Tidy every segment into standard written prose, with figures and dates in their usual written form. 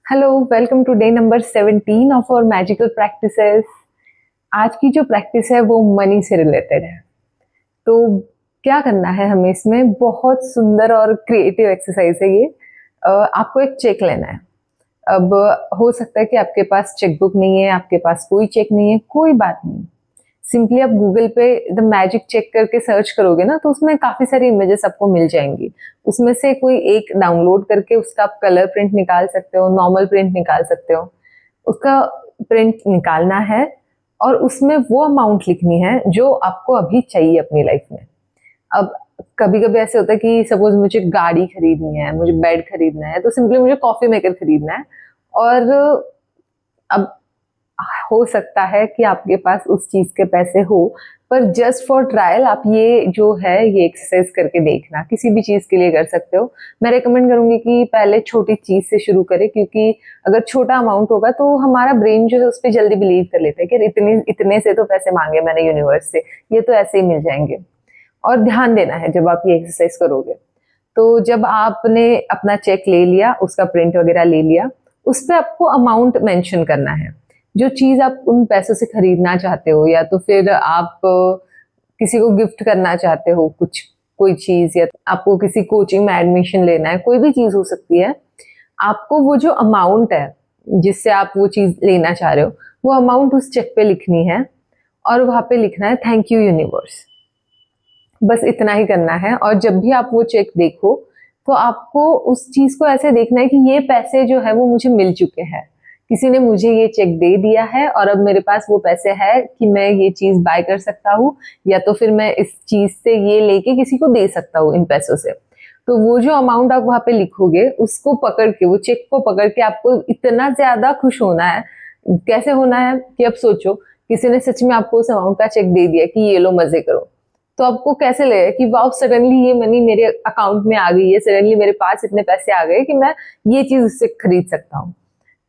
Hello, welcome to day number 17 of our magical practices. आज की जो प्रैक्टिस है वो मनी से रिलेटेड है। तो क्या करना है हमें, इसमें बहुत सुंदर और क्रिएटिव एक्सरसाइज है ये। आपको एक चेक लेना है। अब हो सकता है कि आपके पास चेकबुक नहीं है, आपके पास कोई चेक नहीं है, कोई बात नहीं। सिंपली आप गूगल पे द मैजिक चेक करके सर्च करोगे ना, तो उसमें काफ़ी सारी इमेजेस आपको मिल जाएंगी। उसमें से कोई एक डाउनलोड करके उसका आप कलर प्रिंट निकाल सकते हो, नॉर्मल प्रिंट निकाल सकते हो। उसका प्रिंट निकालना है और उसमें वो अमाउंट लिखनी है जो आपको अभी चाहिए अपनी लाइफ में। अब कभी कभी ऐसे होता है कि सपोज मुझे गाड़ी खरीदनी है, मुझे बेड खरीदना है, तो सिंपली मुझे कॉफी मेकर खरीदना है। और अब हो सकता है कि आपके पास उस चीज के पैसे हो, पर जस्ट फॉर ट्रायल आप ये जो है ये एक्सरसाइज करके देखना। किसी भी चीज के लिए कर सकते हो। मैं रेकमेंड करूंगी कि पहले छोटी चीज से शुरू करें, क्योंकि अगर छोटा अमाउंट होगा तो हमारा ब्रेन जो है उस पर जल्दी बिलीव कर लेता है कि इतने इतने से तो पैसे मांगे मैंने यूनिवर्स से, ये तो ऐसे ही मिल जाएंगे। और ध्यान देना है जब आप ये एक्सरसाइज करोगे। तो जब आपने अपना चेक ले लिया, उसका प्रिंट वगैरह ले लिया, उस पर आपको अमाउंट मेंशन करना है। जो चीज आप उन पैसों से खरीदना चाहते हो, या तो फिर आप किसी को गिफ्ट करना चाहते हो कुछ, कोई चीज, या आपको किसी कोचिंग में एडमिशन लेना है, कोई भी चीज हो सकती है। आपको वो जो अमाउंट है जिससे आप वो चीज लेना चाह रहे हो, वो अमाउंट उस चेक पे लिखनी है। और वहां पे लिखना है थैंक यू यूनिवर्स। बस इतना ही करना है। और जब भी आप वो चेक देखो, तो आपको उस चीज को ऐसे देखना है कि ये पैसे जो है वो मुझे मिल चुके हैं। किसी ने मुझे ये चेक दे दिया है और अब मेरे पास वो पैसे है कि मैं ये चीज बाय कर सकता हूँ, या तो फिर मैं इस चीज से ये लेके किसी को दे सकता हूँ इन पैसों से। तो वो जो अमाउंट आप वहां पे लिखोगे, उसको पकड़ के, वो चेक को पकड़ के आपको इतना ज्यादा खुश होना है। कैसे होना है कि अब सोचो, किसी ने सच में आपको उस अमाउंट का चेक दे दिया कि ये लो मजे करो। तो आपको कैसे लगेगा कि वाह, सडनली ये मनी मेरे अकाउंट में आ गई है, सडनली मेरे पास इतने पैसे आ गए कि मैं ये चीज उससे खरीद सकता हूँ।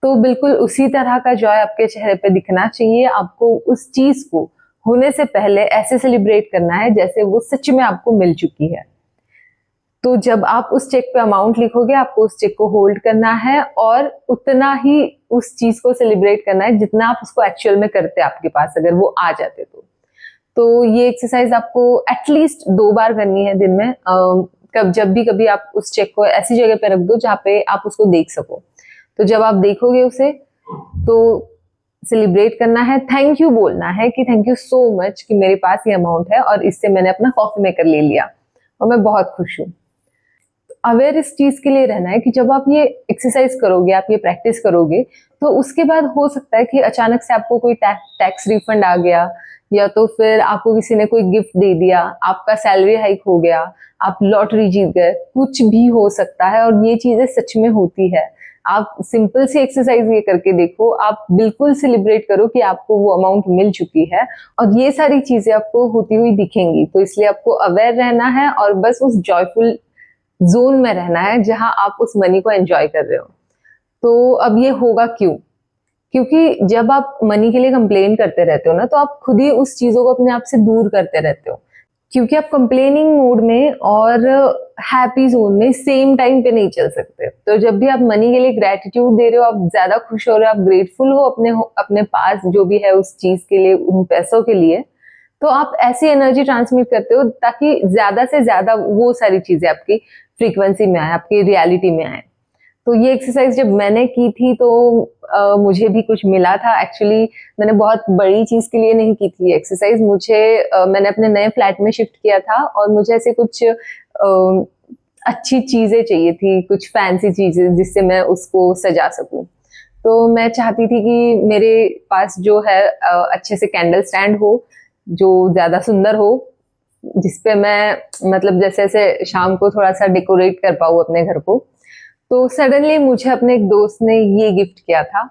तो बिल्कुल उसी तरह का जॉय आपके चेहरे पे दिखना चाहिए। आपको उस चीज को होने से पहले ऐसे सेलिब्रेट करना है जैसे वो सच में आपको मिल चुकी है। तो जब आप उस चेक पे अमाउंट लिखोगे, आपको उस चेक को होल्ड करना है और उतना ही उस चीज को सेलिब्रेट करना है जितना आप उसको एक्चुअल में करते आपके पास अगर वो आ जाते तो ये एक्सरसाइज आपको एटलीस्ट 2 बार करनी है दिन में। कब जब भी कभी आप उस चेक को ऐसी जगह पे रख दो जहाँ पे आप उसको देख सको। तो जब आप देखोगे उसे, तो सेलिब्रेट करना है, थैंक यू बोलना है कि थैंक यू सो मच कि मेरे पास ये अमाउंट है और इससे मैंने अपना कॉफी मेकर ले लिया और मैं बहुत खुश हूँ। अवेयर इस चीज के लिए रहना है कि जब आप ये एक्सरसाइज करोगे, आप ये प्रैक्टिस करोगे, तो उसके बाद हो सकता है कि अचानक से आपको कोई टैक्स रिफंड आ गया, या तो फिर आपको किसी ने कोई गिफ्ट दे दिया, आपका सैलरी हाइक हो गया, आप लॉटरी जीत गए, कुछ भी हो सकता है। और ये चीजें सच में होती है। आप सिंपल सी एक्सरसाइज ये करके देखो, आप बिल्कुल सेलिब्रेट करो कि आपको वो अमाउंट मिल चुकी है और ये सारी चीजें आपको होती हुई दिखेंगी। तो इसलिए आपको अवेयर रहना है और बस उस जॉयफुल जोन में रहना है जहां आप उस मनी को एंजॉय कर रहे हो। तो अब ये होगा क्यों? क्योंकि जब आप मनी के लिए कंप्लेन करते रहते हो ना, तो आप खुद ही उस चीजों को अपने आप से दूर करते रहते हो। क्योंकि आप कंप्लेनिंग मोड में और हैप्पी जोन में सेम टाइम पे नहीं चल सकते। तो जब भी आप मनी के लिए ग्रेटिट्यूड दे रहे हो, आप ज्यादा खुश हो रहे हो, आप ग्रेटफुल हो अपने पास जो भी है उस चीज के लिए, उन पैसों के लिए, तो आप ऐसी एनर्जी ट्रांसमिट करते हो ताकि ज्यादा से ज्यादा वो सारी चीजें आपकी फ्रीक्वेंसी में आए, आपकी रियलिटी में आए। तो ये एक्सरसाइज जब मैंने की थी तो मुझे भी कुछ मिला था। एक्चुअली मैंने बहुत बड़ी चीज के लिए नहीं की थी एक्सरसाइज। मैंने अपने नए फ्लैट में शिफ्ट किया था और मुझे ऐसे कुछ अच्छी चीजें चाहिए थी, कुछ फैंसी चीजें जिससे मैं उसको सजा सकूं। तो मैं चाहती थी कि मेरे पास जो है अच्छे से कैंडल स्टैंड हो, जो ज्यादा सुंदर हो, जिसपे मैं मतलब जैसे जैसे शाम को थोड़ा सा डेकोरेट कर पाऊँ अपने घर को। तो सडनली मुझे अपने एक दोस्त ने ये गिफ्ट किया था,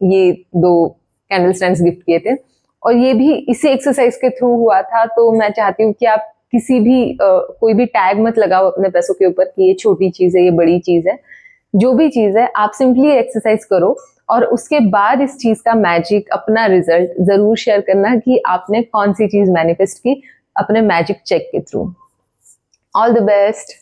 ये 2 कैंडल स्टैंड्स गिफ्ट किए थे, और ये भी इसी एक्सरसाइज के थ्रू हुआ था। तो मैं चाहती हूँ कि आप किसी भी कोई भी टैग मत लगाओ अपने पैसों के ऊपर कि ये छोटी चीज है, ये बड़ी चीज है। जो भी चीज है, आप सिंपली एक्सरसाइज करो और उसके बाद इस चीज का मैजिक, अपना रिजल्ट जरूर शेयर करना कि आपने कौन सी चीज मैनिफेस्ट की अपने मैजिक चेक के थ्रू। All the best.